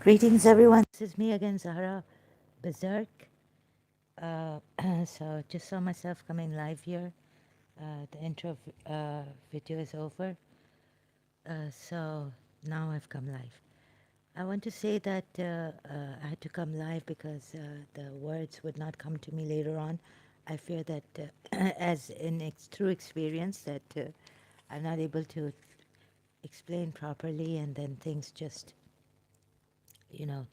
Greetings, everyone. This is me again, Zahra Berserk. Uh, so, just saw myself coming live here. The intro video is over. So, now I've come live. I want to say that I had to come live because the words would not come to me later on. I fear that, as through experience, that I'm not able to explain properly, and then things just, you know,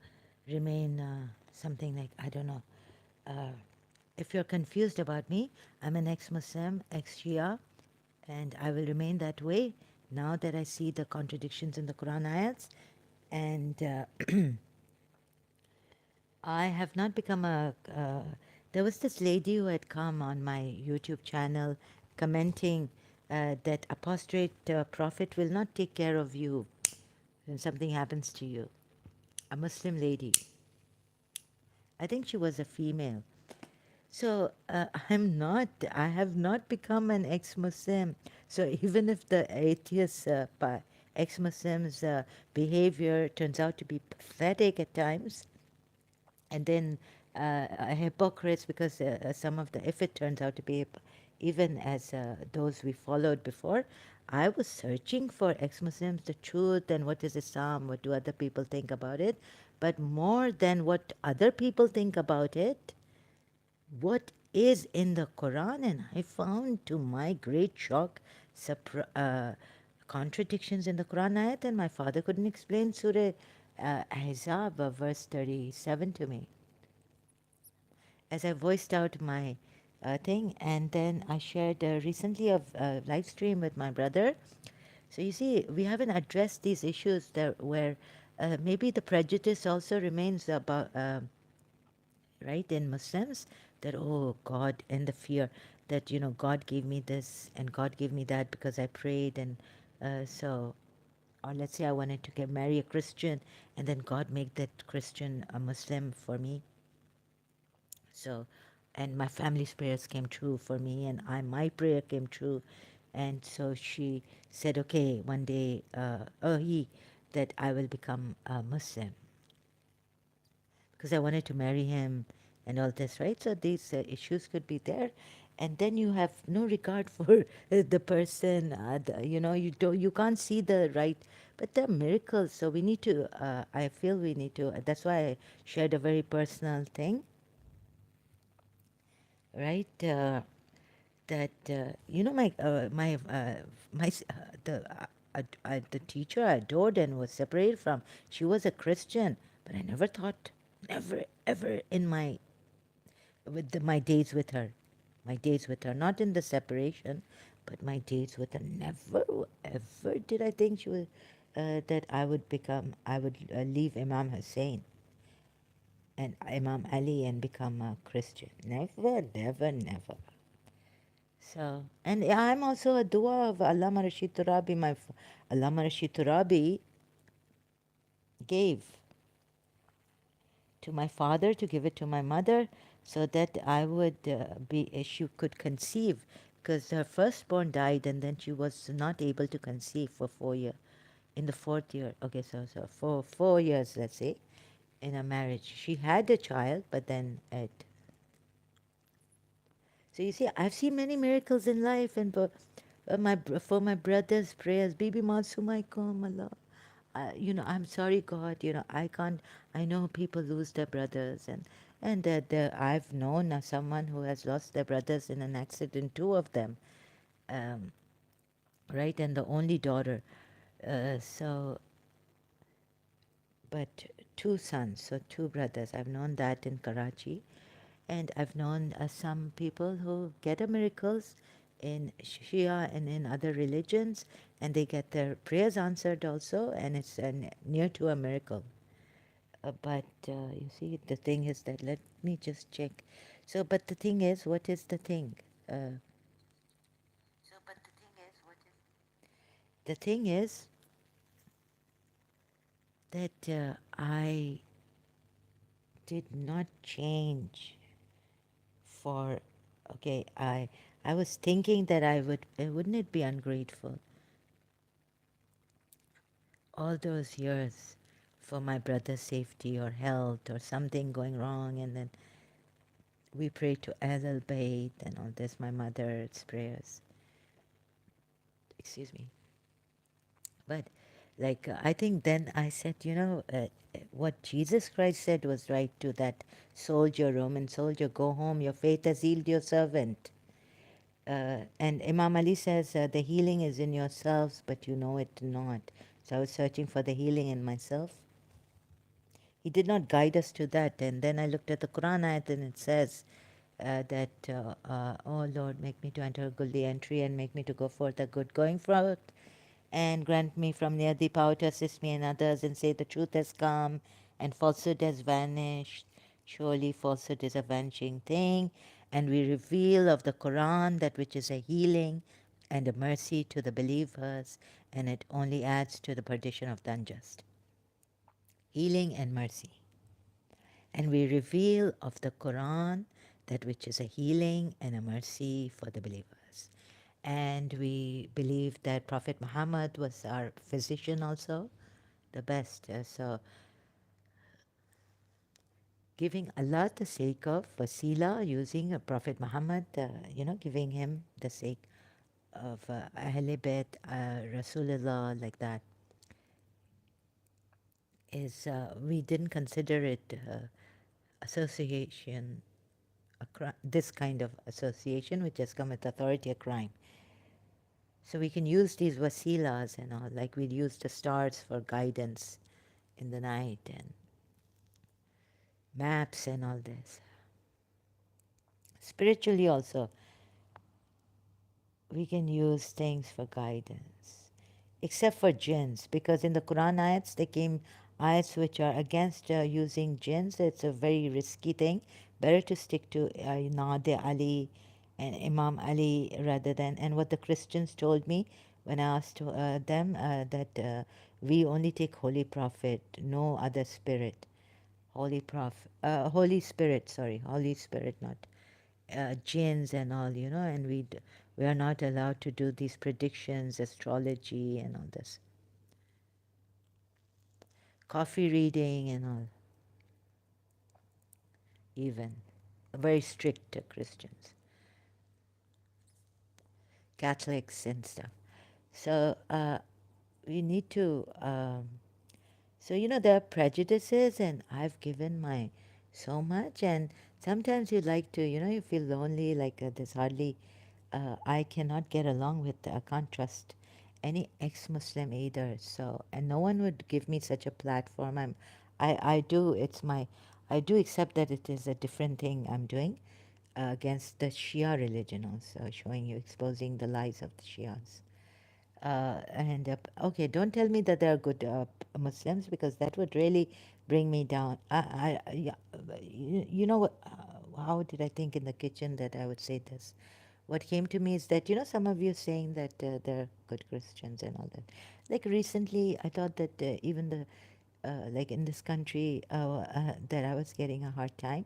remain something like, I don't know. Uh, if you're confused about me, I'm an ex-Muslim, ex-Shia, and I will remain that way now that I see the contradictions in the Quran ayats. And I have not become a. There was this lady who had come on my YouTube channel commenting that apostate prophet will not take care of you when something happens to you. A Muslim lady. I think she was a female. So I have not become an ex-Muslim. So even if the atheist ex-Muslims' behavior turns out to be pathetic at times, and then hypocrites because if it turns out to be even as those we followed before, I was searching for ex-Muslims, the truth, and what is Islam, what do other people think about it, but more than what other people think about it, what is in the Quran, and I found, to my great shock, contradictions in the Quran ayat, and my father couldn't explain Surah Ahzab, verse 37 to me. As I voiced out my thing, and then I shared recently a live stream with my brother. So you see, we haven't addressed these issues that where maybe the prejudice also remains about right in Muslims, that oh God, and the fear that God gave me this and God gave me that because I prayed, and so, or let's say I wanted to marry a Christian, and then God made that Christian a Muslim for me. So, and my family's prayers came true for me, and my prayer came true, and so she said, okay, one day, that I will become a Muslim because I wanted to marry him and all this, right? So these issues could be there, and then you have no regard for the person. You can't see the right, but they're miracles. So we need to. I feel we need to. That's why I shared a very personal thing, right? That my the teacher I adored and was separated from. She was a Christian, but I never thought, never ever in my days with her, not in the separation, but my days with her, never ever did I think she was that I would leave Imam Hussein and Imam Ali and become a Christian. Never, never, never. So, and I'm also a dua of Allama Rashid Turabi. Allama Rashid Turabi gave to my father to give it to my mother so that I would she could conceive, because her firstborn died and then she was not able to conceive for 4 years. In the fourth year, okay, so for 4 years, let's say, in a marriage, she had a child, but then it. So you see, I've seen many miracles in life, and for my brother's prayers, Bibi Masumaikum Allah. I'm sorry, God. I can't. I know people lose their brothers, and I've known someone who has lost their brothers in an accident, two of them, um, right, and the only daughter. So, but two sons, so two brothers. I've known that in Karachi, and I've known some people who get a miracles in Shia and in other religions, and they get their prayers answered also, and it's near to a miracle. But you see, the thing is that let me just check. So, but the thing is, what is the thing? Uh, the thing is that I did not change for. Okay, I was thinking that I would. Wouldn't it be ungrateful? All those years for my brother's safety or health or something going wrong, and then we pray to Ahl Bayt and all this, my mother's prayers. Excuse me. But I think then I said, what Jesus Christ said was right to that soldier, Roman soldier, go home, your faith has healed your servant. And Imam Ali says, the healing is in yourselves, but you know it not. So I was searching for the healing in myself. He did not guide us to that. And then I looked at the Quran ayat and it says oh Lord, make me to enter a goodly entry and make me to go forth a good going forth, and grant me from near thee power to assist me and others, and say the truth has come and falsehood has vanished. Surely falsehood is a vanishing thing, and we reveal of the Quran that which is a healing and a mercy to the believers, and it only adds to the perdition of the unjust. Healing and mercy. And we reveal of the Quran that which is a healing and a mercy for the believers. And we believe that Prophet Muhammad was our physician also, the best. So giving Allah the sake of wasila, using Prophet Muhammad, giving him the sake of Ahl Bayt, Rasulullah, like that, is we didn't consider it association, this kind of association which has come with authority, a crime. So we can use these wasilas and all, like we'd use the stars for guidance in the night and maps and all this. Spiritually also, we can use things for guidance, except for jinns, because in the Quran ayats, they came ayats which are against using jinns. It's a very risky thing. Better to stick to Nade Ali and Imam Ali rather than, and what the Christians told me when I asked them that we only take Holy Prophet, no other spirit. Holy Spirit, sorry, Holy Spirit, not jinns and all, and we are not allowed to do these predictions, astrology, and all this. Coffee reading and all, even. Very strict Christians, Catholics, and stuff. So we need to. So, there are prejudices, and I've given my so much, and sometimes you like to, you feel lonely, like there's hardly, I cannot get along with, I can't trust any ex-Muslim either. So, and no one would give me such a platform. I do, I do accept that it is a different thing I'm doing against the Shia religion also, showing you, exposing the lies of the Shias. And okay, don't tell me that they are good Muslims, because that would really bring me down. Yeah, you know what? How did I think in the kitchen that I would say this? What came to me is that, some of you saying that they're good Christians and all that. Like recently, I thought that even like in this country, that I was getting a hard time.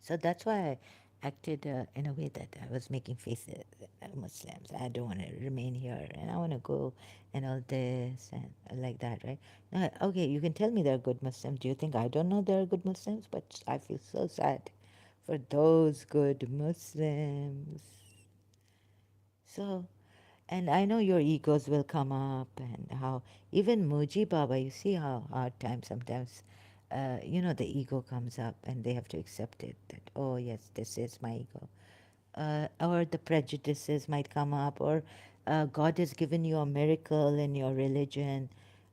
So that's why I acted in a way that I was making faces at Muslims. I don't want to remain here, and I want to go and all this and like that, right? Now, okay, you can tell me they're good Muslims. Do you think I don't know they're good Muslims? But I feel so sad for those good Muslims. So, and I know your egos will come up, and how even Muji Baba, you see how hard times sometimes, the ego comes up and they have to accept it that, oh, yes, this is my ego. Or the prejudices might come up, or God has given you a miracle in your religion.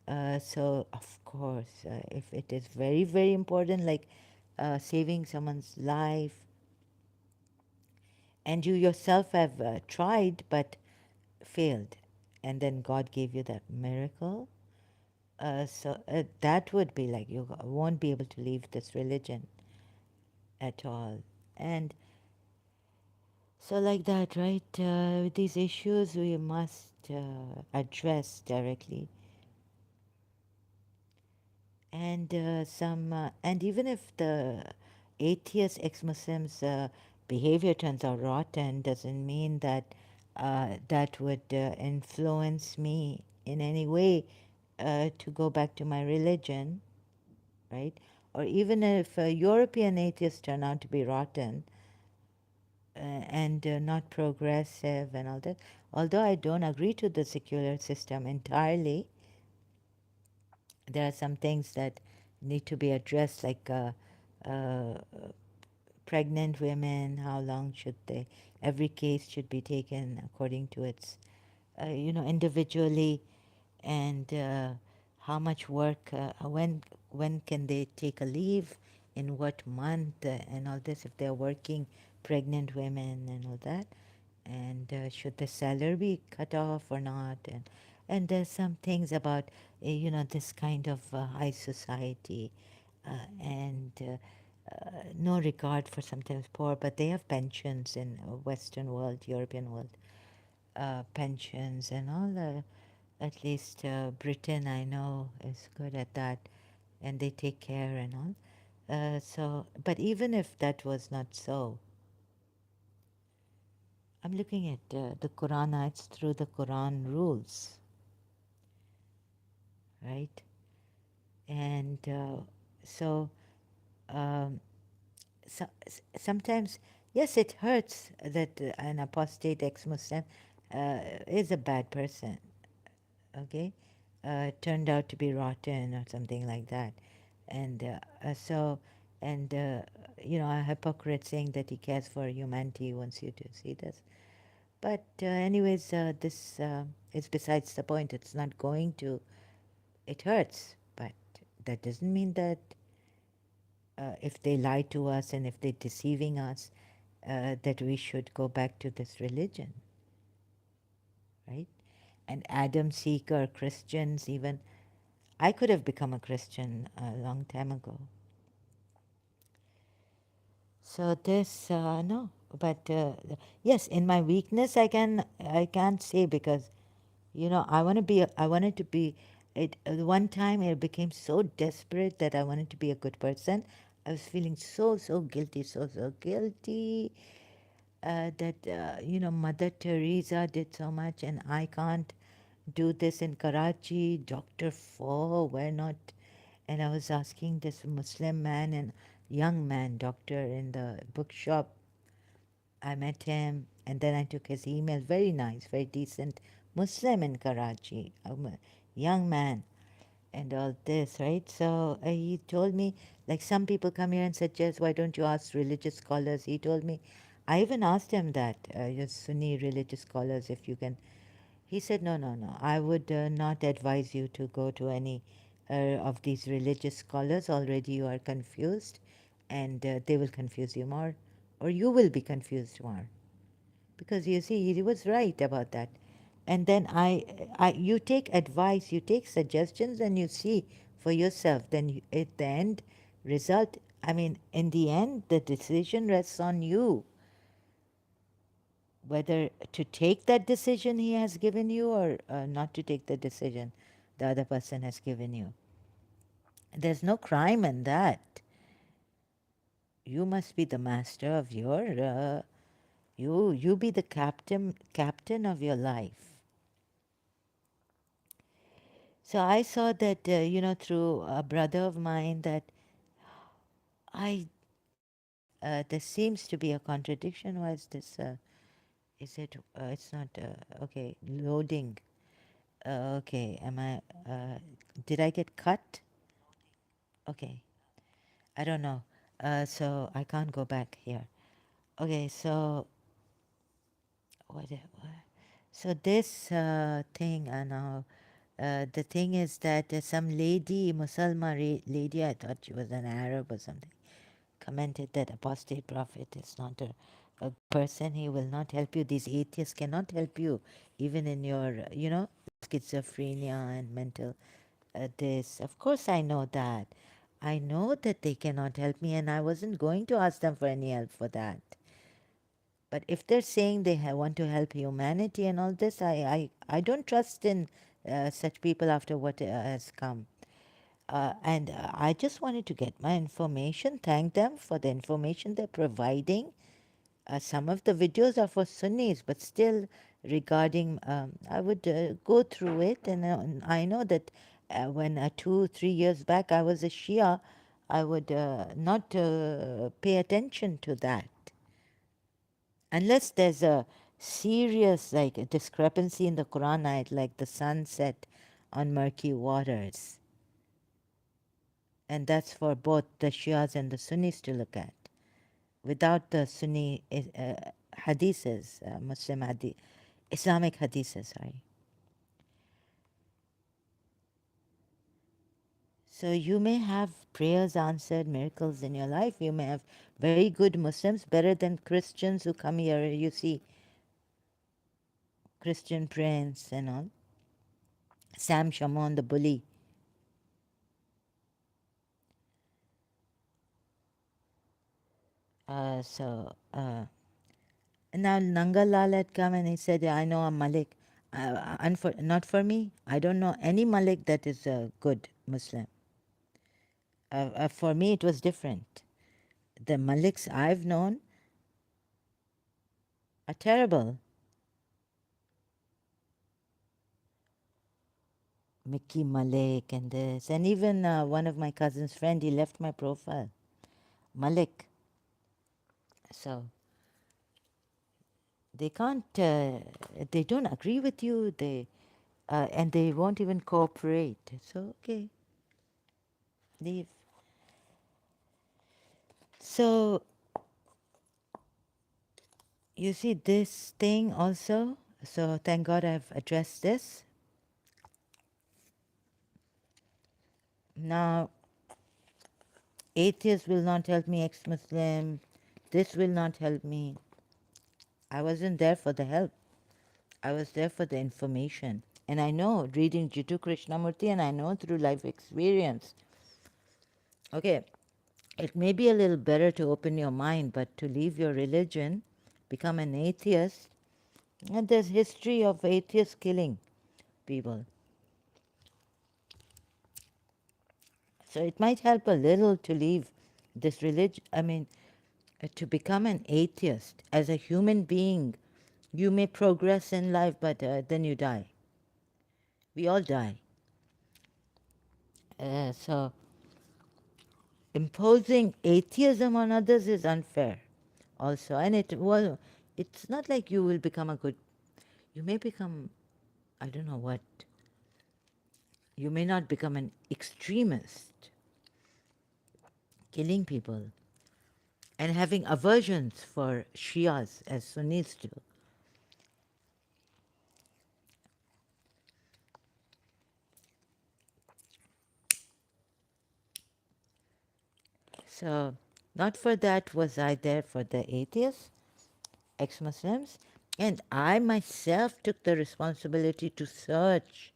So, of course, if it is very, very important, like saving someone's life, and you yourself have tried but failed, and then God gave you that miracle, so that would be like you won't be able to leave this religion at all. And so, like that, right? These issues we must address directly, and and even if the atheist ex-Muslims' behavior turns out rotten, doesn't mean that that would influence me in any way to go back to my religion, right? Or even if European atheists turn out to be rotten and not progressive and all that, although I don't agree to the secular system entirely, there are some things that need to be addressed, like uh, pregnant women, how long should they, every case should be taken according to its, individually, and how much work, when can they take a leave, in what month, and all this, if they're working, pregnant women and all that, and should the salary be cut off or not, and there's some things about this kind of high society, and no regard for sometimes poor, but they have pensions in Western world, European world, pensions and all. At least Britain, I know, is good at that, and they take care and all. So, but even if that was not so, I'm looking at the Quran. It's through the Quran rules, right? And so, um, sometimes, yes, it hurts that an apostate ex-Muslim is a bad person, okay, turned out to be rotten or something like that, and so, and a hypocrite saying that he cares for humanity wants you to see this. But anyways, this is besides the point. It's not going to. It hurts, but that doesn't mean that if they lie to us and if they're deceiving us, that we should go back to this religion, right? And Adam seeker Christians, even I could have become a Christian a long time ago. So this no, but yes, in my weakness, I can't say, because I wanted to be. It one time it became so desperate that I wanted to be a good person. I was feeling so guilty, so guilty, that Mother Teresa did so much, and I can't do this in Karachi. Dr. Fo, where not? And I was asking this Muslim man and young man doctor in the bookshop. I met him, and then I took his email. Very nice, very decent Muslim in Karachi, a young man, and all this, right? So he told me, like, some people come here and suggest, why don't you ask religious scholars? He told me, I even asked him that, your Sunni religious scholars, if you can. He said, no, no, no. I would not advise you to go to any of these religious scholars. Already you are confused, and they will confuse you more, or you will be confused more. Because you see, he was right about that. And then you take advice, you take suggestions, and you see for yourself. Then at the end result, I mean, in the end, the decision rests on you, whether to take that decision he has given you, or not to take the decision the other person has given you. There's no crime in that. You must be the master of your you be the captain of your life. So I saw that through a brother of mine, that I there seems to be a contradiction. Why is this? Is it? It's not. Okay, loading. Okay, am I? Did I get cut? Okay, I don't know. So I can't go back here. Okay, so what? So this thing now. The thing is that some lady, Musalma lady, I thought she was an Arab or something, commented that apostate prophet is not a person. He will not help you. These atheists cannot help you, even in your, schizophrenia and mental this. Of course, I know that. I know that they cannot help me, and I wasn't going to ask them for any help for that. But if they're saying they want to help humanity and all this, I don't trust in such people after what has come. And I just wanted to get my information, thank them for the information they're providing. Some of the videos are for Sunnis, but still, regarding, I would go through it, and I know that when 2, 3 years back I was a Shia, I would not pay attention to that unless there's a serious like a discrepancy in the Quran ayat, like the sun set on murky waters, and that's for both the Shias and the Sunnis to look at. Without the Sunni hadiths, Muslim hadith, Islamic hadiths, sorry. So you may have prayers answered, miracles in your life. You may have very good Muslims, better than Christians who come here. You see Christian prince and all. Sam Shamoun, the bully. Now Nangalal had come and he said, "Yeah, I know a Malik. Not for me. I don't know any Malik that is a good Muslim. For me, it was different. The Maliks I've known are terrible. Mickey Malik and this. And even one of my cousin's friend, he left my profile. Malik. So they can't, they don't agree with you. And they won't even cooperate. So, okay, leave. So, you see this thing also. So, thank God I've addressed this. Now, atheists will not help me, ex-Muslim. This will not help me. I wasn't there for the help. I was there for the information. And I know, reading Jittu Krishnamurti, and I know through life experience. Okay, it may be a little better to open your mind, but to leave your religion, become an atheist, and there's history of atheists killing people. So it might help a little to leave this religion. I mean, to become an atheist as a human being, you may progress in life, but then you die. We all die. So imposing atheism on others is unfair also. And it's not like you will become a good, you may become, I don't know what, you may not become an extremist, killing people and having aversions for Shias as Sunnis do. So not for that was I there for the atheists, ex-Muslims, and I myself took the responsibility to search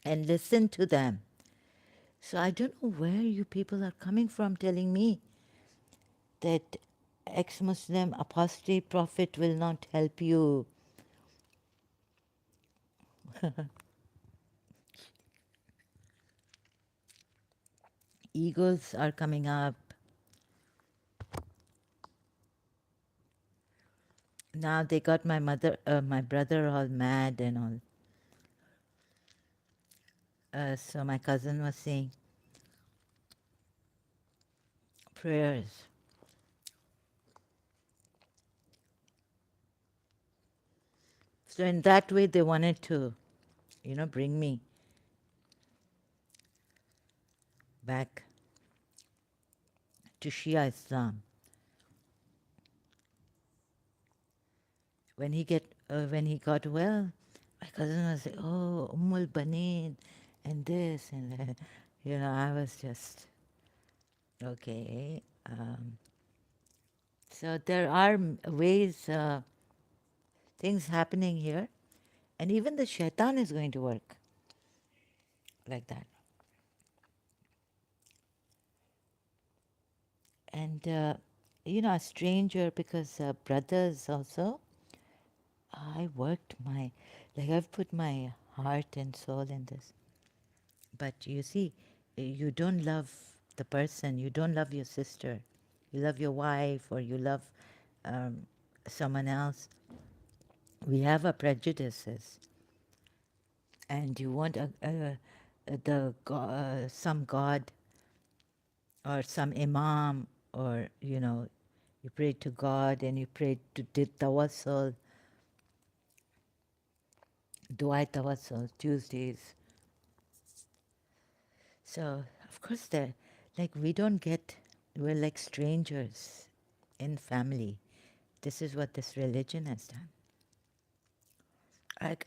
and listen to them. So I don't know where you people are coming from telling me that ex-Muslim apostate prophet will not help you. Egos are coming up. Now they got my brother all mad and all. So my cousin was saying prayers. So in that way they wanted to, bring me back to Shia Islam. When he got well, my cousin was like, "Oh, Ummul Banin," and this and that. I was just okay. So there are ways, things happening here, and even the shaitan is going to work like that. And a stranger, because brothers also, I've put my heart and soul in this. But you see, you don't love the person, you don't love your sister, you love your wife, or you love um, someone else. We have our prejudices, and you won't some god or some imam, or you pray to God and you pray to did tawassul, dua tawassul Tuesdays. So of course we don't get, we're like strangers in family. This is what this religion has done.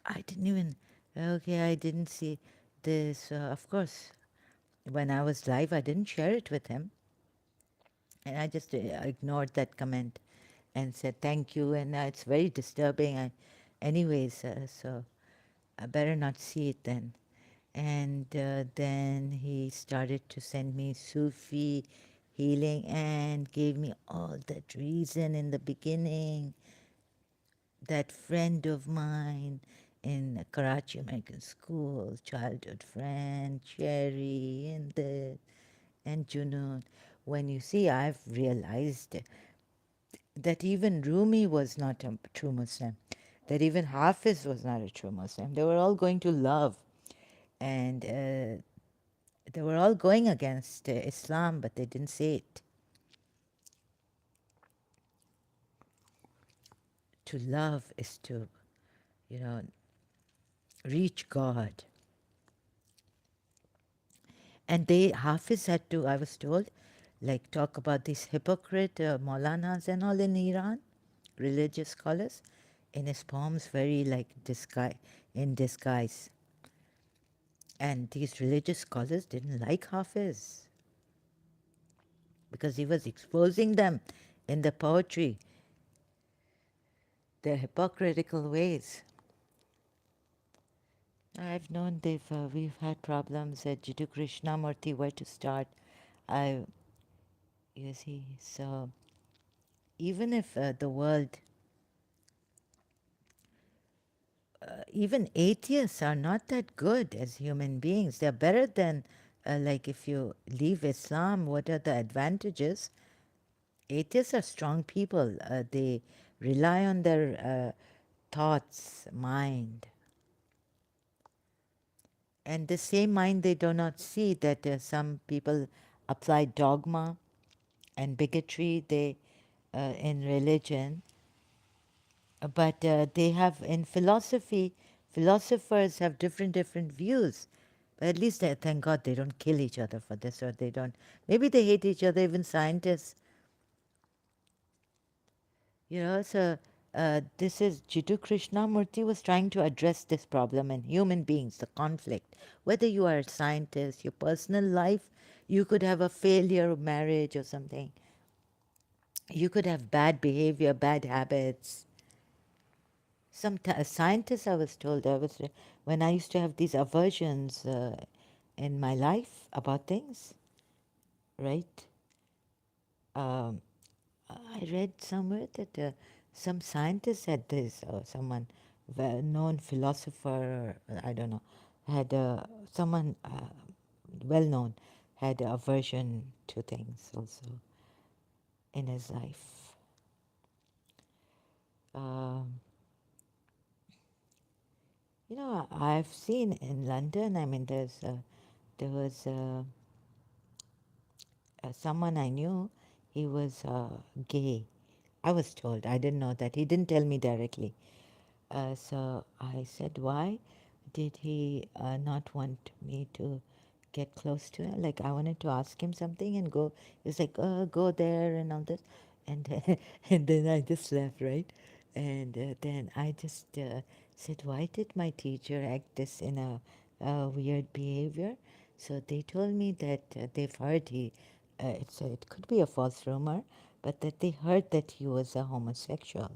I didn't even, okay, I didn't see this. Of course, when I was live, I didn't share it with him. And I just ignored that comment and said thank you. And it's very disturbing. Anyways, so I better not see it then. And then he started to send me Sufi healing and gave me all that reason in the beginning. That friend of mine in Karachi American School, childhood friend, Cherry, and Junoon. When you see, I've realized that even Rumi was not a true Muslim, that even Hafiz was not a true Muslim. They were all going to love, and they were all going against Islam, but they didn't say it. To love is to, you know, reach God. And Hafiz had to, I was told, like talk about these hypocrite Maulanas and all in Iran, religious scholars, in his poems, very like in disguise. And these religious scholars didn't like Hafiz because he was exposing them in the poetry, their hypocritical ways. I've known we've had problems at Jiddu Krishnamurti, where to start. I, you see, so even if the world, even atheists are not that good as human beings. They're better than, like, if you leave Islam, what are the advantages? Atheists are strong people. They rely on their thoughts, mind. And the same mind they do not see that some people apply dogma and bigotry in religion. But they have in philosophy, philosophers have different views. But at least, thank God, they don't kill each other for this, or they don't. Maybe they hate each other, even scientists. So this is Jiddu Krishnamurti was trying to address this problem in human beings, the conflict. Whether you are a scientist, your personal life, you could have a failure of marriage or something. You could have bad behavior, bad habits. Some scientists, I was told, when I used to have these aversions in my life about things, right? Um, I read somewhere that some scientist said this, or someone, known philosopher, or I don't know, had someone well known had aversion to things also in his life. Um, I've seen in London. I mean, there was someone I knew. He was gay. I was told. I didn't know that. He didn't tell me directly. So I said, why did he not want me to get close to him? Like, I wanted to ask him something and go. He was like, go there and all this. And, and then I just left, right? And then I just said, why did my teacher act this in a weird behavior? So they told me that they've heard it could be a false rumor, but that they heard that he was a homosexual.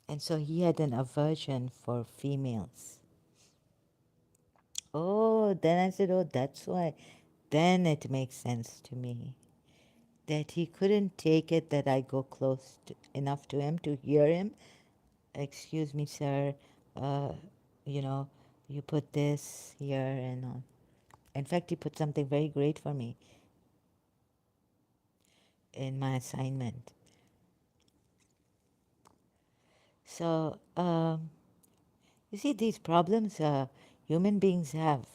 And so he had an aversion for females. Oh, then I said, oh, that's why. Then it makes sense to me that he couldn't take it that I go close enough to him to hear him. Excuse me, sir, uh, you know, you put this here and all. In fact, he put something very great for me in my assignment. So, you see, these problems human beings have.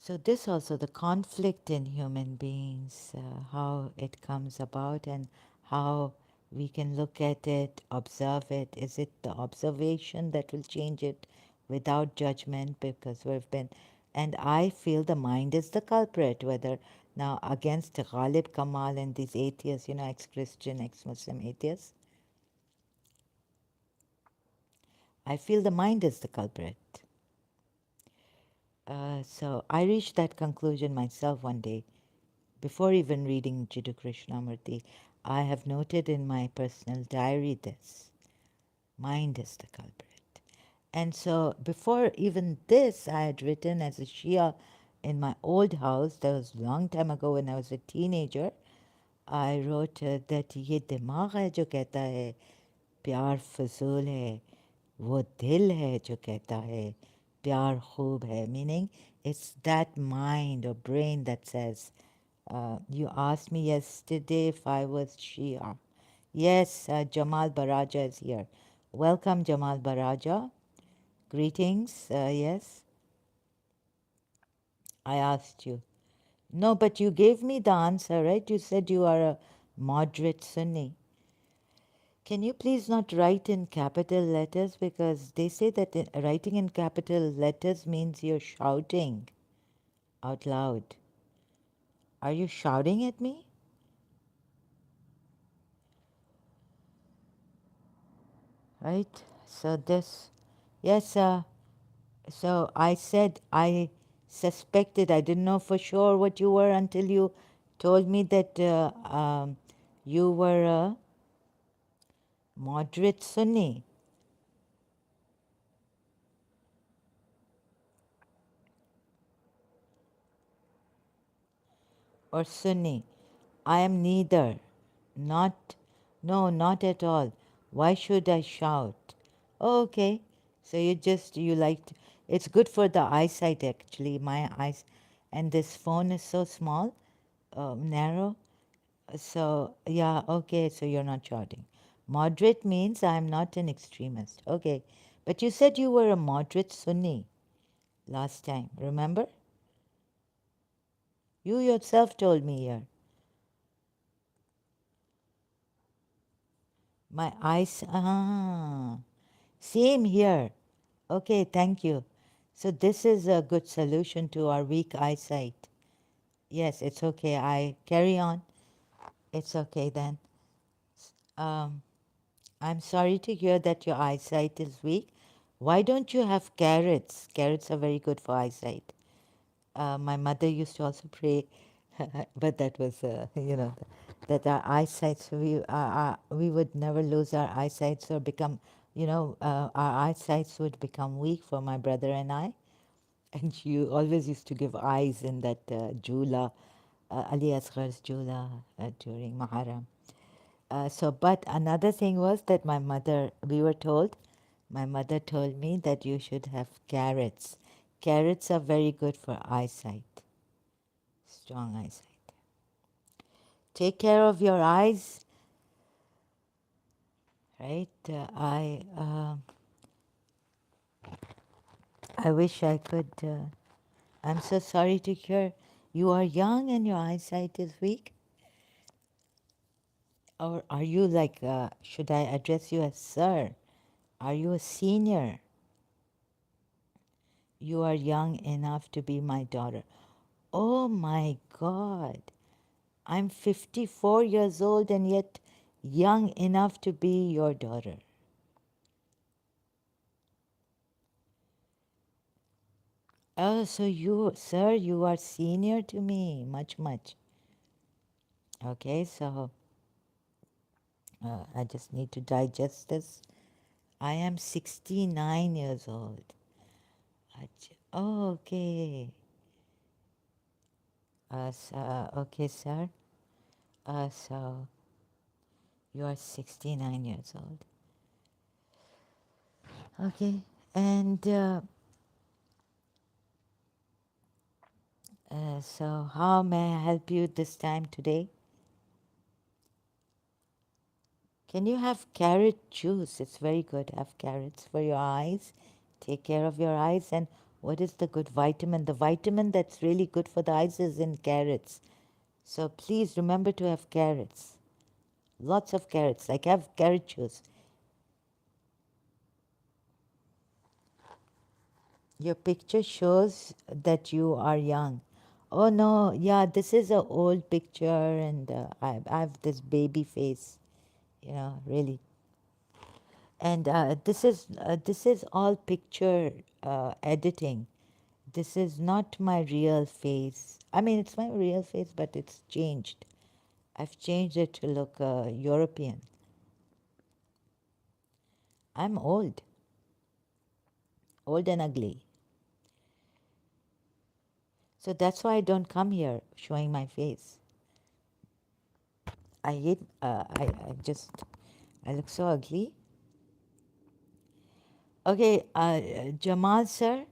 So this also, the conflict in human beings, how it comes about and how we can look at it, observe it. Is it the observation that will change it without judgment? Because we've been, and I feel the mind is the culprit, whether now against Ghalib Kamal and these atheists, ex-Christian, ex-Muslim atheists, I feel the mind is the culprit. So I reached that conclusion myself one day. Before even reading Jiddu Krishnamurti, I have noted in my personal diary this: mind is the culprit. And so before even this, I had written as a Shia in my old house, that was a long time ago when I was a teenager. I wrote that ये दिमाग है जो कहता है प्यार फजूल है, वो दिल है जो कहता है प्यार खूब है. Meaning, it's that mind or brain that says, you asked me yesterday if I was Shia. Yes, Jamal Baraja is here. Welcome, Jamal Baraja. Greetings. Yes, I asked you. No, but you gave me the answer, right? You said you are a moderate Sunni. Can you please not write in capital letters? Because they say that writing in capital letters means you're shouting out loud. Are you shouting at me? Right? So this, yes, so I said I suspected, I didn't know for sure what you were until you told me that you were a moderate Sunni or Sunni. I am neither. Not, no, not at all. Why should I shout? Oh, okay. So you liked, it's good for the eyesight actually, my eyes. And this phone is so small, narrow. So, yeah, okay, so you're not shouting. Moderate means I'm not an extremist. Okay. But you said you were a moderate Sunni last time, remember? You yourself told me here. My eyes, same here. Okay, thank you. So this is a good solution to our weak eyesight. Yes, it's okay. I carry on. It's okay then. Um, I'm sorry to hear that your eyesight is weak. Why don't you have carrots? Carrots are very good for eyesight. My mother used to also pray, but that was, that our eyesight, so we would never lose our eyesight or become, our eyesight would become weak for my brother and I. And you always used to give eyes in that jula, Ali Asghar's jula during Muharram. But another thing was that we were told, my mother told me that you should have carrots. Carrots are very good for eyesight, strong eyesight. Take care of your eyes, right? I wish I could. I'm so sorry to hear you are young and your eyesight is weak. Or are you like, should I address you as sir? Are you a senior? You are young enough to be my daughter. Oh my God. I'm 54 years old and yet young enough to be your daughter. Oh, so you, sir, you are senior to me, much, much. Okay, so I just need to digest this. I am 69 years old. Oh, okay. Okay, sir. So you are 69 years old. Okay, and so how may I help you this time today? Can you have carrot juice? It's very good. Have carrots for your eyes. Take care of your eyes. And What is the good vitamin? The vitamin that's really good for the eyes is in carrots. So please remember to have carrots. Lots of carrots. Like have carrot juice. Your picture shows that you are young. Oh no, yeah, this is an old picture, and I have this baby face, really. And this is all picture editing. This is not my real face. I mean, it's my real face, but it's changed. I've changed it to look European. I'm old and ugly. So that's why I don't come here showing my face. I hate, I look so ugly. Okay, Jamal sir,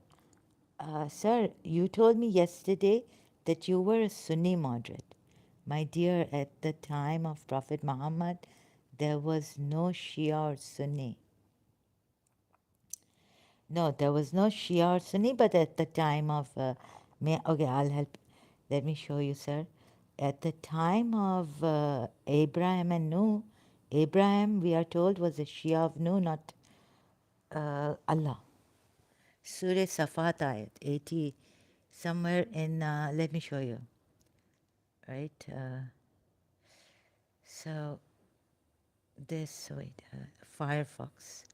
sir, you told me yesterday that you were a Sunni moderate. My dear, at the time of Prophet Muhammad, there was no Shia or Sunni. No, there was no Shia or Sunni, but at the time of, okay, I'll help. Let me show you, sir. At the time of Abraham and Noah, Abraham, we are told, was a Shia of Noah, not Allah. Surah Safat ayat 80, somewhere in, let me show you, right? So this, wait, Firefox.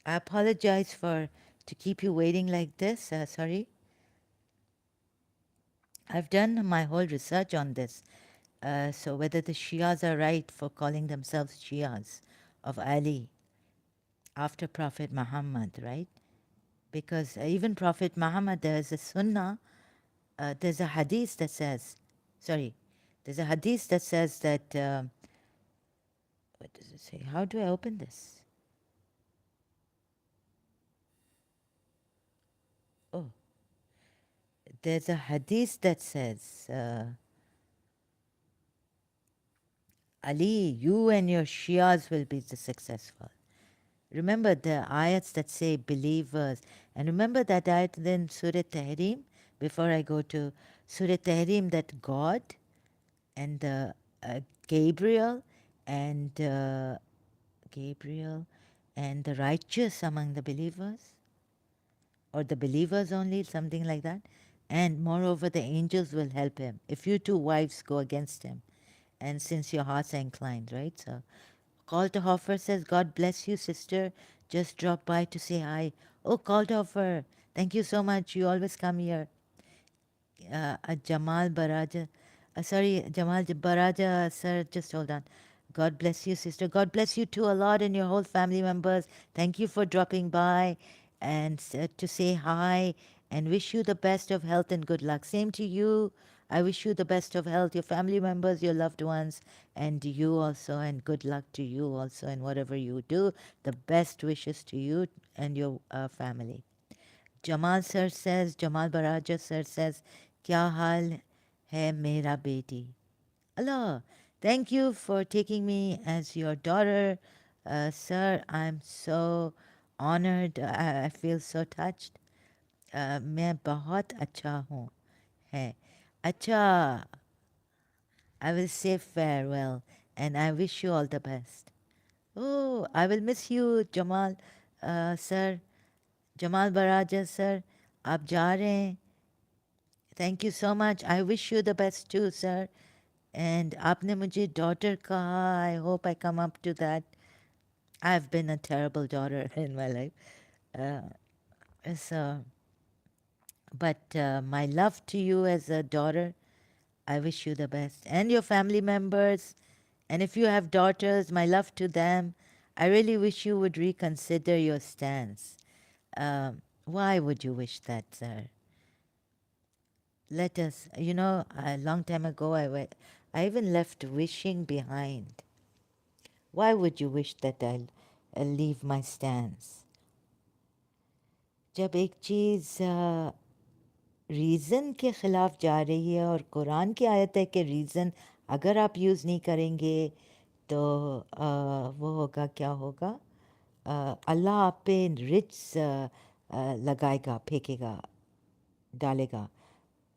I apologize to keep you waiting like this. Sorry. I've done my whole research on this. So whether the Shias are right for calling themselves Shias of Ali after Prophet Muhammad, right? Because even Prophet Muhammad, there's a sunnah, there's a hadith that says, sorry, there's a hadith that says that, what does it say? How do I open this? Oh, there's a hadith that says, Ali, you and your Shias will be the successful. Remember the ayats that say believers. And remember that ayat in Surah Tahrim, before I go to Surah Tahrim, that God and Gabriel and Gabriel and the righteous among the believers, or the believers only, something like that. And moreover, the angels will help him if you two wives go against him. And since your hearts are inclined, right? So Kalthofer says, God bless you, sister. Just drop by to say hi. Oh, Kalthofer, thank you so much. You always come here. Jamal Baraja. Sorry, Jamal Baraja, sir, just hold on. God bless you, sister. God bless you too a lot and your whole family members. Thank you for dropping by and to say hi and wish you the best of health and good luck. Same to you. I wish you the best of health, your family members, your loved ones, and you also, and good luck to you also in whatever you do. The best wishes to you and your family. Jamal Baraja sir says, क्या हाल है मेरा बेटी? Allah, thank you for taking me as your daughter. Sir, I'm so honored. I feel so touched. मैं बहुत अच्छा हूँ. है. Acha, I will say farewell and I wish you all the best. Oh, I will miss you, Jamal, sir. Jamal Baraja, sir. आप जा रहे हैं. Thank you so much. I wish you the best too, sir. And आपने मुझे daughter कहा. I hope I come up to that. I've been a terrible daughter in my life. So, but my love to you as a daughter, I wish you the best. And your family members. And if you have daughters, my love to them. I really wish you would reconsider your stance. Why would you wish that, sir? Let us, a long time ago, I even left wishing behind. Why would you wish that I'll leave my stance? जब एक चीज़ reason के ख़िलाफ़ जा रही है और कुरान की आयत है कि रीज़न अगर आप यूज़ नहीं करेंगे तो वो होगा क्या होगा अल्लाह आप पे रिच लगाएगा, फेंकेगा, डालेगा.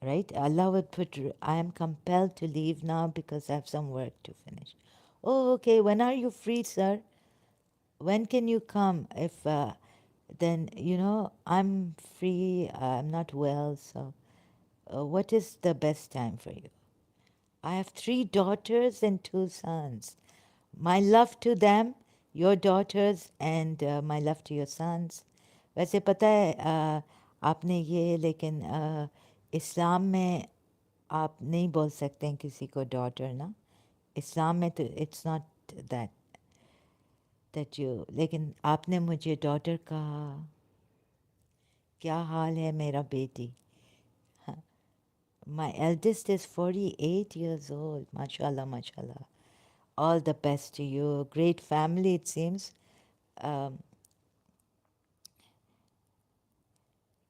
Right? Allah would put, I am compelled to leave now because I have some work to finish. Oh, okay. When are you free, sir? When can you come? If then, I'm free. I'm not well. So, what is the best time for you? I have 3 daughters and 2 sons. My love to them, your daughters, and my love to your sons. वैसे पता है आपने ये लेकिन इस्लाम में आप नहीं बोल सकते हैं किसी को डॉटर ना इस्लाम में तो इट्स नॉट दैट यू लेकिन आपने मुझे डॉटर कहा क्या हाल है मेरा बेटी My eldest is 48 years old. Mashallah, mashallah. All the best to you. Great family, it seems. Um,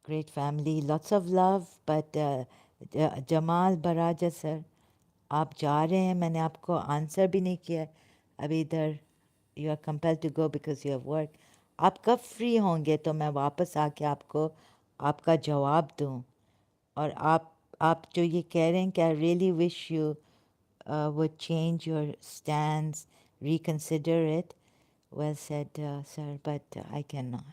great family. Lots of love. But Jamal Baraja sir, आप जा रहे हैं मैंने आपको आंसर भी नहीं किया अभी इधर you are compelled to go because you have work आप कब फ्री होंगे तो मैं वापस आके आपको आपका जवाब दूं और आप जो ये कह रहे हैं कि I really wish you would change your stance, reconsider it. Well said, sir, but I cannot.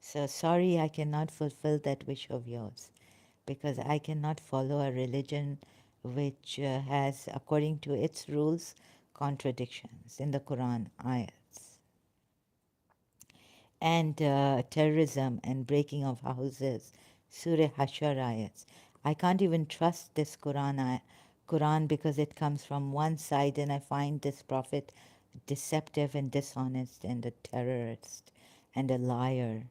So sorry, I cannot fulfill that wish of yours because I cannot follow a religion which has, according to its rules, contradictions in the Quran ayats. And terrorism and breaking of houses, Surah Hashar ayats. I can't even trust this Quran because it comes from one side and I find this prophet deceptive and dishonest and a terrorist and a liar.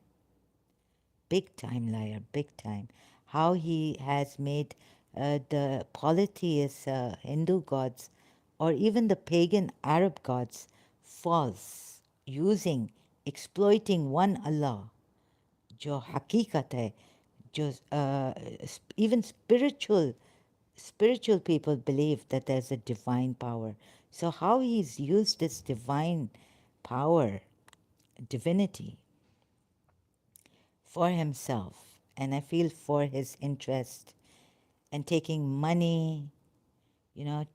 Big time liar, big time. How he has made the polytheist Hindu gods or even the pagan Arab gods false, using, exploiting one Allah, जो हकीकत है, जो even spiritual people believe that there's a divine power. So how he's used this divine power, divinity, for himself, and I feel for his interest, and taking money,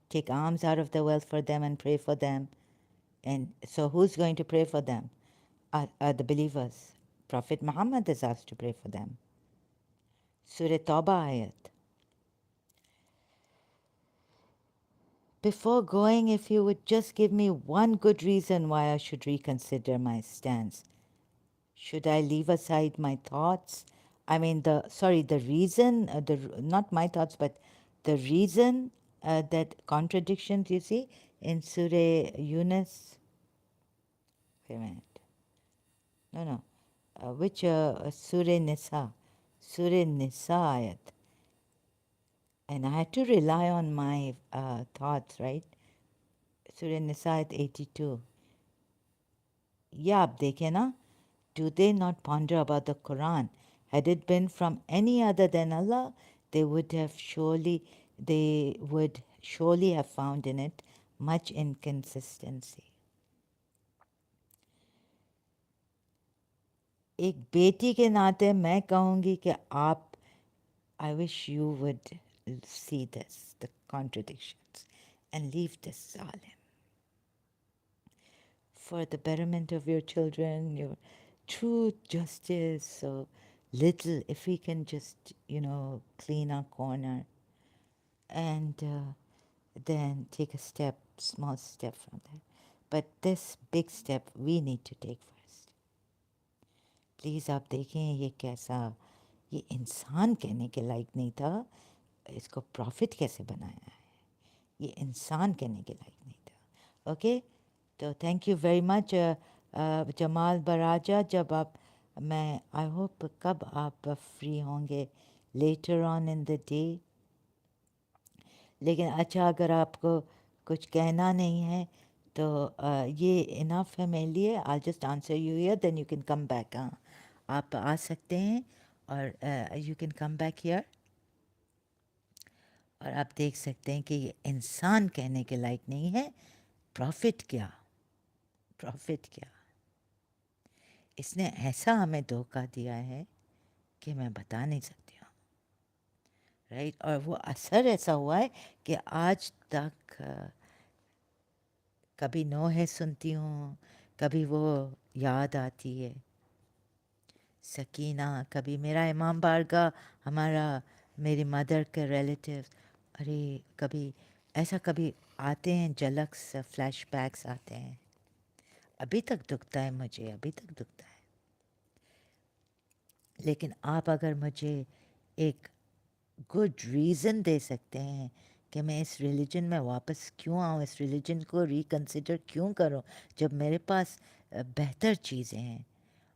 take alms out of the wealth for them and pray for them. And so who's going to pray for them? The believers. Prophet Muhammad is asked to pray for them. Surah Tawbah ayat. Before going, if you would just give me one good reason why I should reconsider my stance. Should I leave aside my thoughts? I mean, the reason, not my thoughts, but the reason that contradictions you see in Surah Yunus. Wait a minute. No. Which Surah Nisa? Surah Nisa ayat. And I had to rely on my thoughts, right? Surah Nisa ayat 82. Yeah, आप देखें ना. Do they not ponder about the Quran? Had it been from any other than Allah, they would surely have found in it much inconsistency. एक बेटी के नाते मैं कहूँगी कि आप I wish you would see this, the contradictions, and leave this zalim for the betterment of your children, your truth, justice, so little, if we can just, clean our corner and then take a step, small step from there. But this big step we need to take first. Please आप देखें ये कैसा ये इंसान कहने के लायक नहीं था इसको प्रॉफिट कैसे बनाया है ये इंसान कहने के लायक नहीं था ओके तो thank you very much Jamal Baraja जब आप मैं आई होप कब आप फ्री होंगे later on in the day लेकिन अच्छा अगर आपको कुछ कहना नहीं है तो ये इनफ है मेरे लिए I just answer you here then you can come back आप आ सकते हैं और you can come back here और आप देख सकते हैं कि ये इंसान कहने के लायक नहीं है प्रॉफिट क्या इसने ऐसा हमें धोखा दिया है कि मैं बता नहीं सकती हूँ, राइट। और वो असर ऐसा हुआ है कि आज तक कभी नो है सुनती हूँ, कभी वो याद आती है सकीना, कभी मेरा इमाम बारगाह, हमारा, मेरी मदर के रिलेटिव, अरे कभी ऐसा कभी आते हैं, झलक से फ्लैशबैक्स आते हैं। अभी तक दुखता है मुझे, अभी तक दुखता है। लेकिन आप अगर मुझे एक गुड रीज़न दे सकते हैं कि मैं इस रिलीजन में वापस क्यों आऊँ, इस रिलीजन को रिकंसिडर क्यों करूँ, जब मेरे पास बेहतर चीज़ें हैं।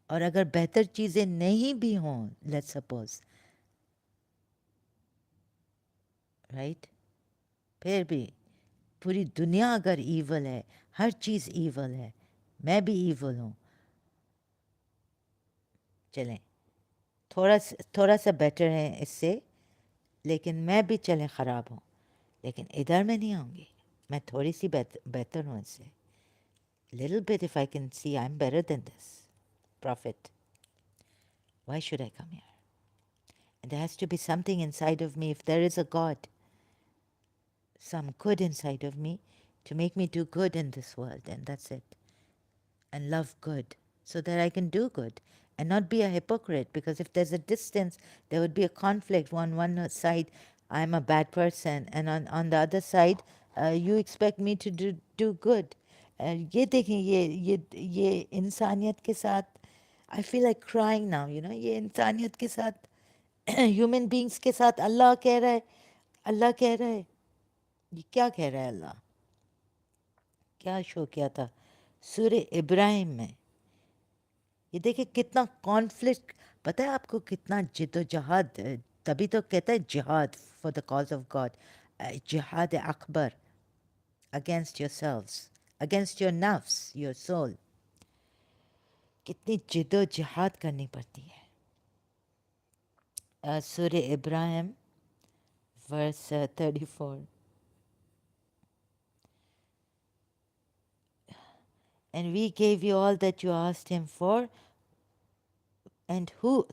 और अगर बेहतर चीज़ें नहीं भी हों, लेट्स सपोज, राइट, फिर भी पूरी दुनिया अगर ईवल है, हर चीज़ ईवल है, मैं भी ईवल हूँ, चलें थोड़ा सा बेटर है इससे, लेकिन मैं भी चलें ख़राब हूँ, लेकिन इधर मैं नहीं आऊँगी। मैं थोड़ी सी बेहतर हूँ इससे, little bit. If I can see I'm better than this prophet, why should I come here? And there has to be something inside of me, if there is a God, some good inside of me to make me do good in this world, and that's it. And love good so that I can do good and not be a hypocrite, because if there's a distance, there would be a conflict. On one side, I'm a bad person, and on the other side, you expect me to do good. ये देखें, ये इंसानियत के साथ, I feel like crying now, you know, ये इंसानियत के साथ, ह्यूमन बींग्स के साथ अल्लाह कह रहा है, अल्लाह कह रहा है, ये क्या कह रहा है अल्लाह, क्या शो किया था सूर्य इब्राहिम में। ये देखिए कितना कॉन्फ्लिक्ट, पता है आपको, कितना जिद्दोजहद, तभी तो कहता है jihad for the cause of God, jihad akbar against your selves, against your nafs, your soul, कितनी जिद्दोजहद करनी पड़ती है। सूर्य Ibrahim verse 34, and we gave you all that you asked him for, and who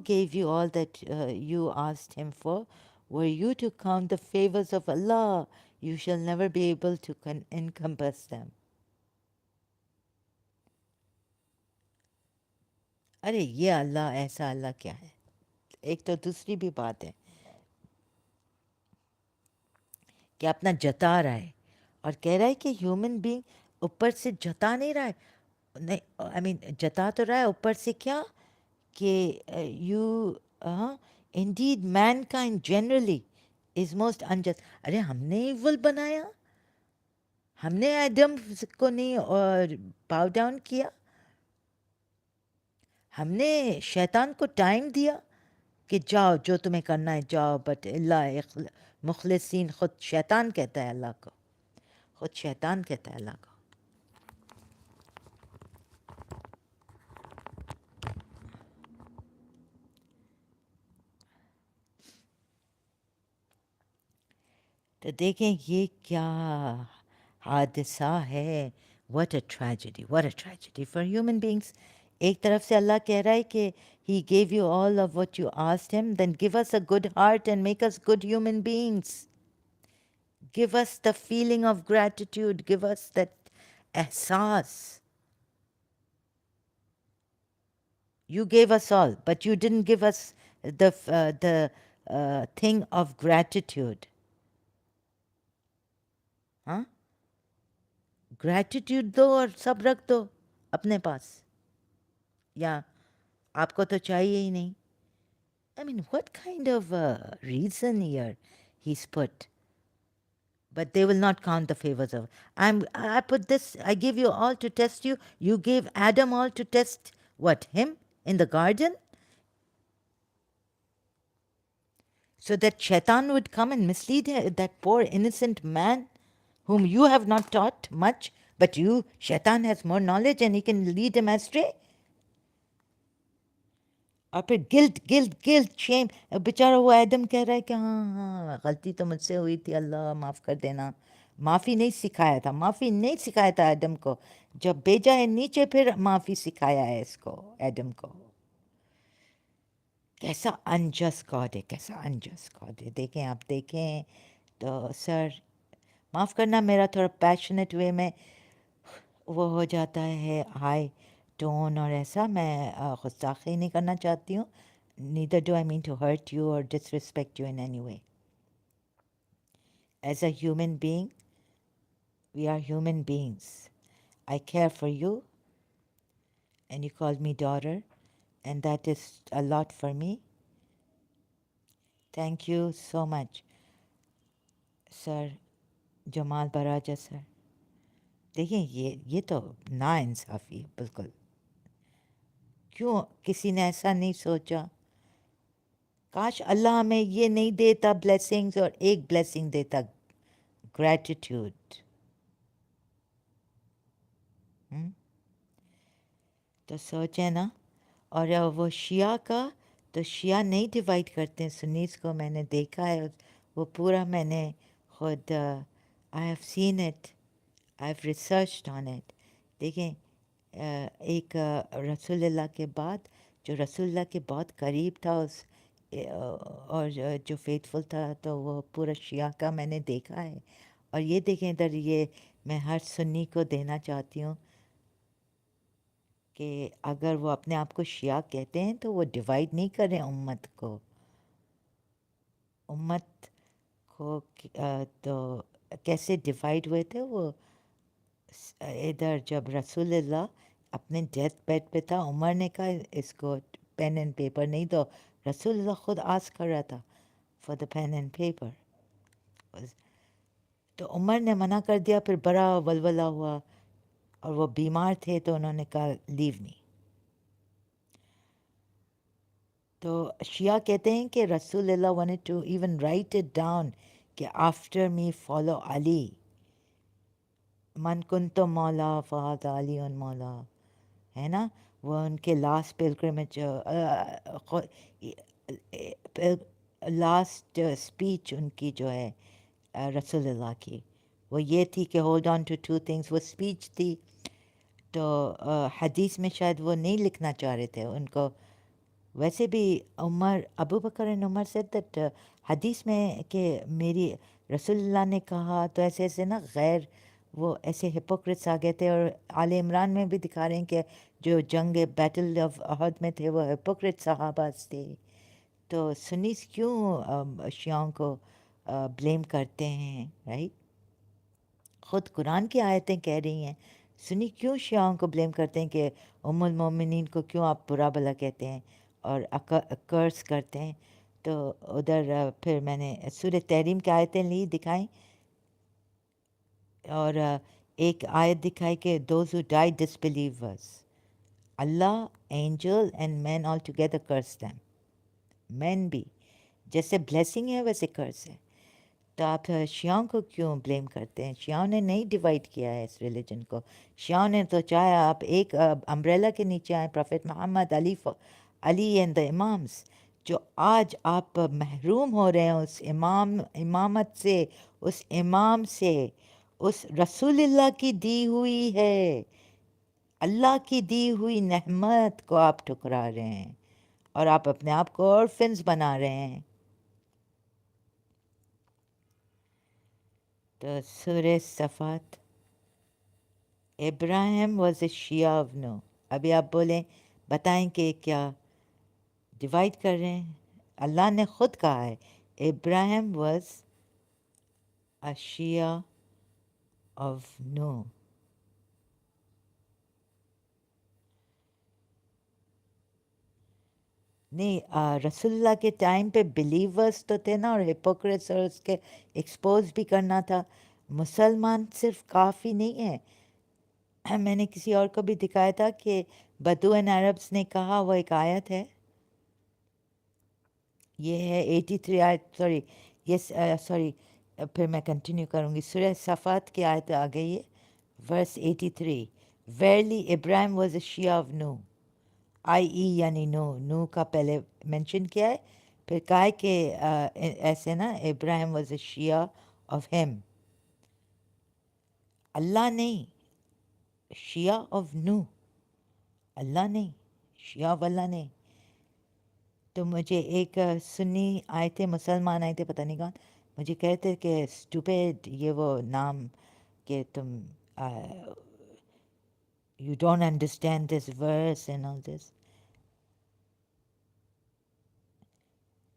gave you all that you asked him for? Were you to count the favors of Allah, you shall never be able to encompass them. अरे ये अल्लाह, ऐसा अल्लाह क्या है। एक तो दूसरी भी बात है कि अपना जता रहा है और कह रहा है कि ह्यूमन बीइंग ऊपर से जता नहीं रहा है, नहीं, आई मीन जता तो रहा है ऊपर से, क्या कि you Indeed Mankind generally is most unjust. अरे हमने इवल बनाया, हमने एडम को नहीं और बाव डाउन किया, हमने शैतान को टाइम दिया कि जाओ जो तुम्हें करना है जाओ, बट अल्लाह मुखलिसीन, खुद शैतान कहता है अल्लाह को, खुद शैतान कहता है अल्लाह को। तो देखें ये क्या हादसा है, what a tragedy, what a tragedy for human beings. एक तरफ से अल्लाह कह रहा है कि he gave you all of what you asked him, then give us a good heart and make us good human beings, give us the feeling of gratitude, give us that एहसास। You gave us all, but you didn't give us the thing of gratitude. हाँ, gratitude दो और सब रख दो अपने पास, या आपको तो चाहिए ही नहीं। I mean, what kind of reason here he's put? But they will not count the favors of. I put this. I give you all to test you. You gave Adam all to test what, him in the garden, so that Shaitan would come and mislead that poor innocent man whom you have not taught much, but you, Shaitan has more knowledge and he can lead him astray. और फिर guilt guilt guilt Shem, बेचारा वो Adam कह रहा है कि हाँ हाँ गलती तो मुझसे हुई थी, अल्लाह माफ़ कर देना। माफ़ी नहीं सिखाया था, माफ़ी नहीं सिखाया था एडम को, जब भेजा है नीचे फिर माफ़ी सिखाया है इसको, एडम को। कैसा अनजस्ट गॉड है, कैसा अनजस्ट गॉड है। देखें, आप देखें तो सर, माफ़ करना मेरा थोड़ा पैशनेट वे में वो हो जाता है, हाई टोन और ऐसा। मैं गुस्ताखी नहीं करना चाहती हूँ। Neither do I mean to hurt you or disrespect you in any way. As a human being, we are human beings. I care for you, and you called me daughter, and that is a lot for me. Thank you so much, sir Jamal Baraja sir. देखिए, ये तो नाइंसाफ़ी है बिल्कुल। क्यों किसी ने ऐसा नहीं सोचा? काश अल्लाह हमें ये नहीं देता ब्लेसिंग्स, और एक ब्लेसिंग देता, ग्रैटिट्यूड। तो सोचे ना। और वो शिया का, तो शिया नहीं डिवाइड करते हैं सुन्नीस को, मैंने देखा है। वो पूरा मैंने खुद, I have seen it, I have researched on it. देखें, एक रसूलुल्लाह के बाद, जो रसूलुल्लाह के बहुत करीब था उस और जो फेथफुल था, तो वो पूरा शिया का मैंने देखा है। और ये देखें इधर, ये मैं हर सुन्नी को देना चाहती हूँ कि अगर वो अपने आप को शिया कहते हैं तो वो डिवाइड नहीं करें उम्मत को। उम्मत को तो कैसे डिवाइड हुए थे वो, इधर जब रसूलुल्लाह अपने डेथ बेड पे था, उमर ने कहा इसको पेन एंड पेपर नहीं दो। रसूलुल्लाह खुद आस्क कर रहा था for the pen and paper, तो उमर ने मना कर दिया। फिर बड़ा वलवला हुआ, और वो बीमार थे तो उन्होंने कहा लीव मी। तो शिया कहते हैं कि रसूलुल्लाह wanted to even write it down कि आफ्टर मी फॉलो अली, मन कुंतो मौला फ़हाद अली उन मौला, है ना। वो उनके लास्ट पिलग्रिमेज, लास्ट स्पीच उनकी जो है रसूलुल्लाह की, वो ये थी कि hold on to two things. वो स्पीच थी, तो हदीस में शायद वो नहीं लिखना चाह रहे थे उनको। वैसे भी उमर, अबू बकर एंड उमर से दैट हदीस में कि मेरी रसूलुल्लाह ने कहा, तो ऐसे ऐसे ना गैर, वो ऐसे हिपोक्रिट्स आ गए थे। और आले इमरान में भी दिखा रहे हैं कि जो जंग बैटल ऑफ अहद में थे वो हिपोक्रिट सहाबाज थे। तो सुन्नीस क्यों शियाओं को ब्लेम करते हैं, राइट? खुद कुरान की आयतें कह रही हैं, सुन्नी क्यों शियाओं को ब्लेम करते हैं कि उम्मुल मोमिनीन को क्यों आप बुरा भला कहते हैं और कर्स करते हैं। तो उधर फिर मैंने सूरह तहरीम की आयतें ली, दिखाई, और एक आयत दिखाई कि those who die disbelievers, Allah, angel and man all together curse them. Man भी जैसे ब्लेसिंग है वैसे कर्स है। तो आप शियाओं को क्यों ब्लेम करते हैं? शियाओं ने नहीं डिवाइड किया है इस रिलीजन को। शियाओं ने तो चाहे आप एक अम्ब्रेला के नीचे आए, prophet Muhammad, Ali and the imams. जो आज आप महरूम हो रहे हैं उस इमामत से, उस इमाम से, उस रसूलुल्लाह की दी हुई है, अल्लाह की दी हुई नेमत को आप ठुकरा रहे हैं, और आप अपने आप को ऑर्फन्स बना रहे हैं। तो सूरह सफ़ात, Ibrahim was a Shia of Noah. अभी आप बोलें, बताएं कि क्या डिवाइड कर रहे हैं? अल्लाह ने खुद कहा है Ibrahim was a Shia of Noah. नहीं, रसूलुल्लाह के टाइम पे बिलीवर्स तो थे ना, और हिपोक्रेट्स, और उसके एक्सपोज भी करना था। मुसलमान सिर्फ काफ़ी नहीं है। मैंने किसी और को भी दिखाया था कि बदू एंड अरब्स ने कहा, वो एक आयत है, ये है 83 आयत, सॉरी, ये सॉरी, फिर मैं कंटिन्यू करूँगी। सूरह सफ़ात की आयत आ गई है, verse 83। Verily Ibrahim was a Shia of Nuh, I ई यानी नो, नू का पहले मेंशन किया है, फिर कहा है कि ऐसे ना, Ibrahim was a Shia of him, अल्लाह नहीं। शिया ऑफ नू, अल्लाह नहीं, शिया ऑफ अल्लाह नहीं। तो मुझे एक सुन्नी आए थे, मुसलमान आए थे, पता नहीं कौन, मुझे कहते कि स्टूपिड, ये वो नाम, कि तुम you don't understand this verse and all this.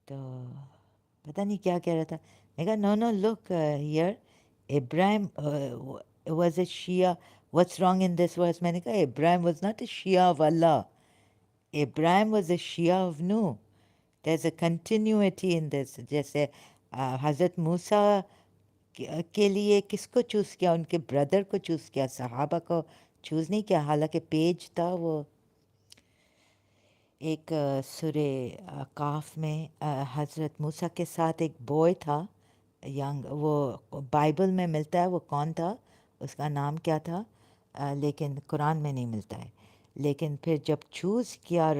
तो पता नहीं क्या कह रहा था। मैं कहा no no look here, Ibrahim was a Shia. What's wrong in this verse? मैंने कहा Ibrahim was not a Shia of Allah. Ibrahim was a Shia of Nuh. There's a continuity in this. जैसे हज़रत मूसा के लिए किसको choose किया? उनके brother को चूज़ किया, सहाबा को चूज़ नहीं किया। हालांकि पेज था वो एक सूरे काफ में हज़रत मूसा के साथ एक बॉय था, यंग, वो बाइबल में मिलता है। वो कौन था, उसका नाम क्या था, लेकिन कुरान में नहीं मिलता है। लेकिन फिर जब चूज़ किया,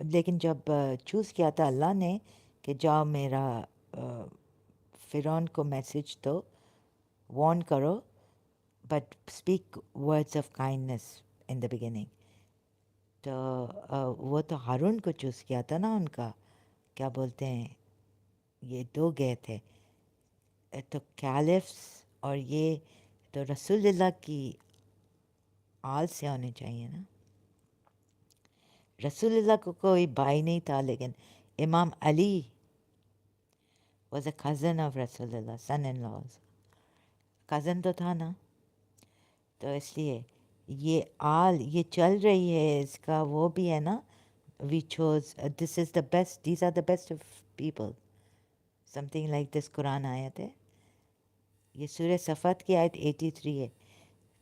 लेकिन जब चूज़ किया था अल्लाह ने कि जाओ मेरा फ़िरौन को मैसेज दो, वार्न करो, but speak words of kindness in the beginning. तो वो तो हारून को चूज़ किया था ना उनका, क्या बोलते हैं, ये दो गए थे, तो कैलिफ्स और ये तो रसूलुल्लाह की आल से होने चाहिए ना। रसूलुल्लाह को कोई भाई नहीं था, लेकिन इमाम Ali was a cousin of रसूलुल्लाह, सन इन लॉज, कज़न तो था ना। तो इसलिए ये आल ये चल रही है, इसका वो भी है ना, we choose this is the best, these are the best of people, something like this Quran आयत है। ये सूरह सफ़ात की आयत 83 है।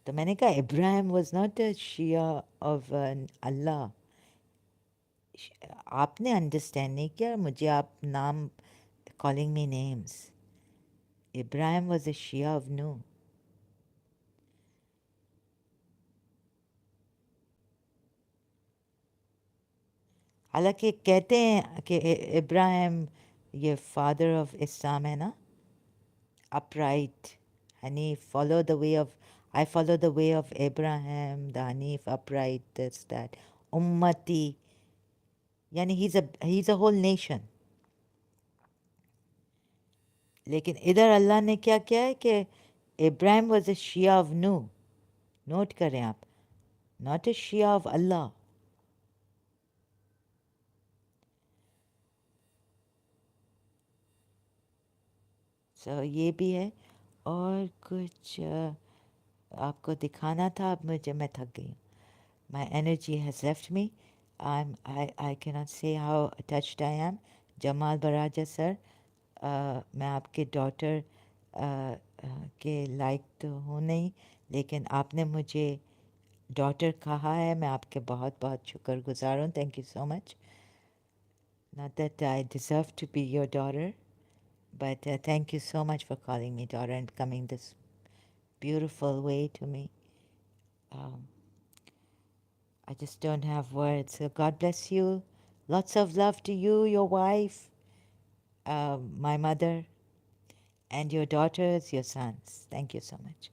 तो मैंने कहा Ibrahim was not a Shia of Allah. आपने अंडरस्टैंड नहीं किया मुझे, आप नाम calling me names. Ibrahim was a Shia of Noah. हालांकि कहते हैं कि इब्राहिम ये फादर ऑफ इस्लाम है ना, upright, Hanif, follow the way of, I follow the way of Abraham, the Hanif, upright, this, that, Ummati, यानी he's a whole nation. लेकिन इधर अल्लाह ने क्या किया है कि Ibrahim was a Shia of नू, नोट करें आप, नॉट a Shia of अल्लाह। सो ये भी है। और कुछ आपको दिखाना था, अब मुझे, मैं थक गई हूँ। My energy has left me. I cannot say how touched I am. Jamal Baraja sir, मैं आपके डॉटर के लायक तो हूँ नहीं, लेकिन आपने मुझे डॉटर कहा है, मैं आपके बहुत बहुत शुक्रगुजार हूँ। Thank you so much. Not that I deserve to be your daughter, but thank you so much for calling me daughter and coming this beautiful way to me. Um, I just don't have words. So God bless you. Lots of love to you, your wife, my mother, and your daughters, your sons. Thank you so much.